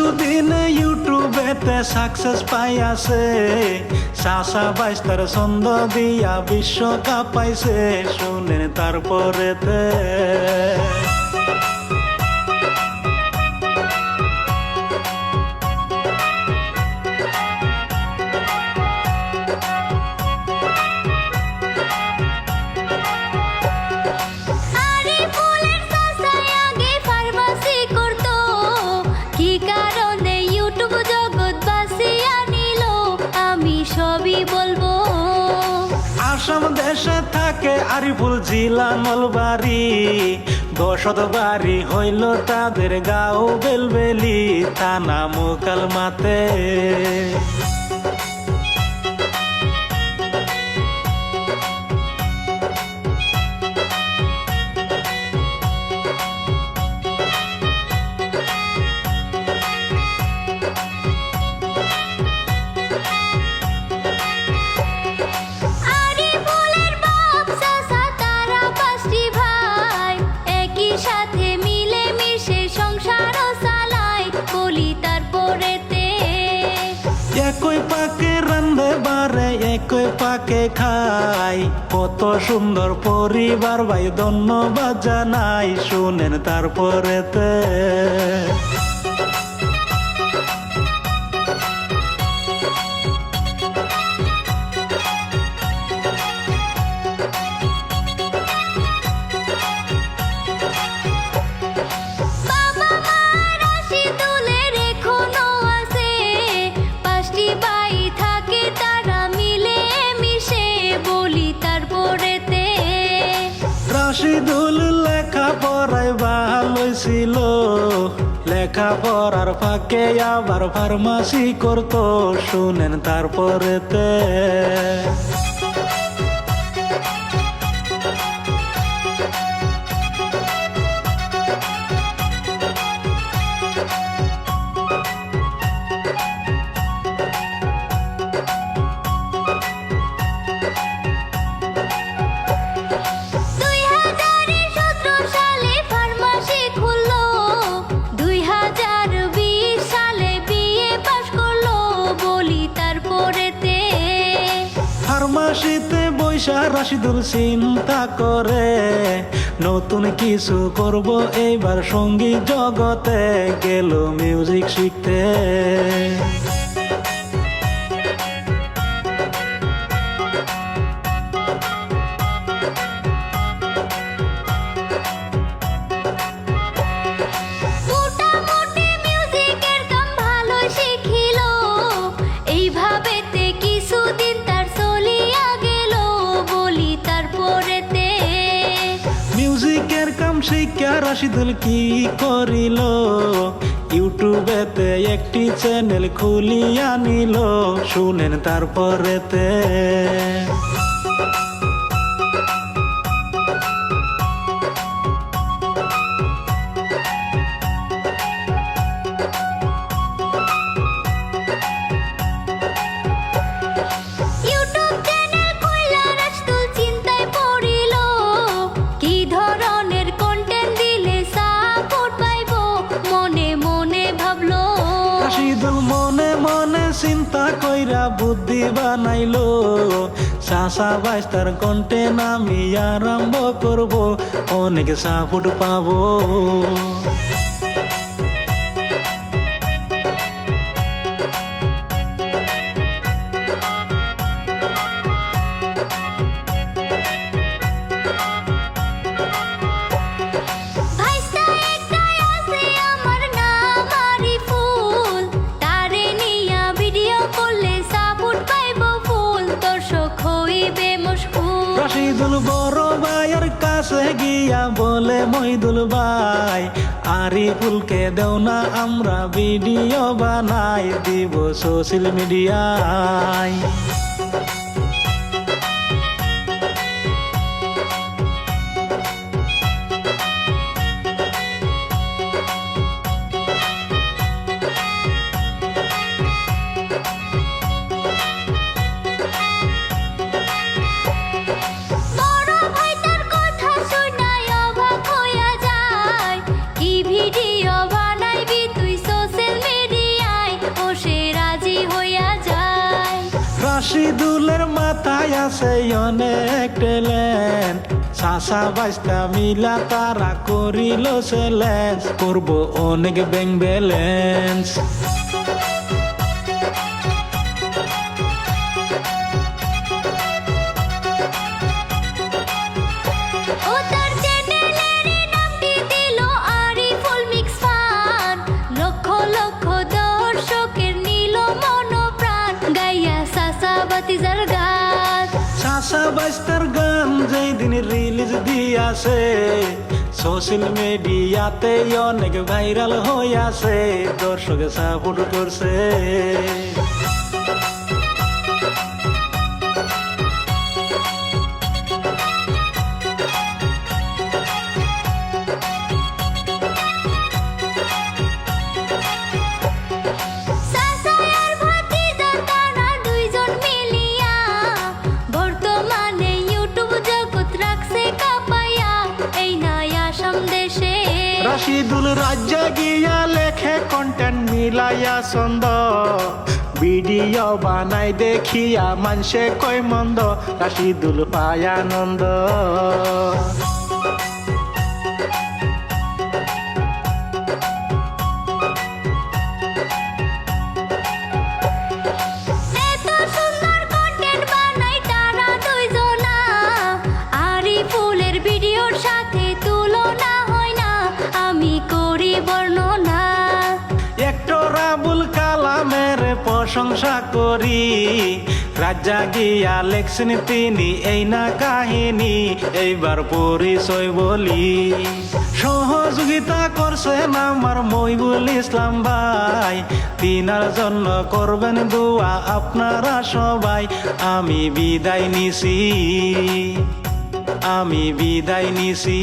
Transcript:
কিছুদিন ইউটিউবেতে সাকসেস পাই আছে, চাচা বাইস্তার ছন্দ দিয়া বিশ্বকাপ পাইছে, শুনেন তারপরেতে আসাম দেশে থাকে আরিফুল জিলা নলবাড়ি, বসত বাড়ি হইল তাদের গাঁও বেলবেলি, থানা মোকালমাতে। একই পাকে রান্ধে বারে একই পাকে খাই, কত সুন্দর পরিবার ভাই ধন্যবাদ জানাই, শুনেন তারপরেতে রাশিদুল লেখা পড়ায় ভালো ছিল, লেখা পড়ার ফাঁকে আবার ফার্মাসি করতো, শুনেন তারপরেতে ফার্মাসিতে বৈশা রাশিদুল চিন্তা করে, নতুন কিছু করব এইবার সঙ্গীত জগতে, গেল মিউজিক শিখতে। মিউজিকের কাম শিক্ষা রাশিদুল কি করিল, ইউটিউবেতে একটি চ্যানেল খুলিয়া নিল, শুনেন তারপরেতে মনে মনে চিন্তা কইরা বুদ্ধি বানাইলো, চাচা বাইস্তার কন্টেন্ট আমি আরম্ভ করব, অনেক সাপোর্ট পাবো। রাশিদুল বড় ভাইয়ের কাছে গিয়া বলে, মহিদুল ভাই আরিফুলকে দেও না আমরা ভিডিও বানাই, দিব সোশ্যাল মিডিয়ায়। ভিডিও বানাইবি তুই সোশ্যাল মিডিয়া মাথায় আছে অনেক ট্যালেন্ট, চাচা বাইস্তা মিলা তারা করিল চ্যালেঞ্জ, করবো অনেক ব্যাংক ব্যালেন্স। চাচা বাইস্তার গান যেই দিন রিলিজ দিয়াছে, সোশ্যাল মিডিয়াতে অনেক ভাইরাল হইয়াছে, দর্শকে সাপোর্ট করছে। রাশিদুল রাজ্যে গিয়া লেখে কন্টেন্ট মিলাইয়া ছন্দ, ভিডিও বানাই দেখিয়া মানসে কয় মন্দ, রাশিদুল পায় আনন্দ। প্রশংসা করি, রাজা গিয়া লেখছেন তিনি এই না কাহিনী, এইবার পরিচয় বলি। সহযোগিতা করছেন আমার মইবুল ইসলাম ভাই, তিনার জন্য করবেন দোয়া আপনারা সবাই। আমি বিদায় নিছি, আমি বিদায় নিছি।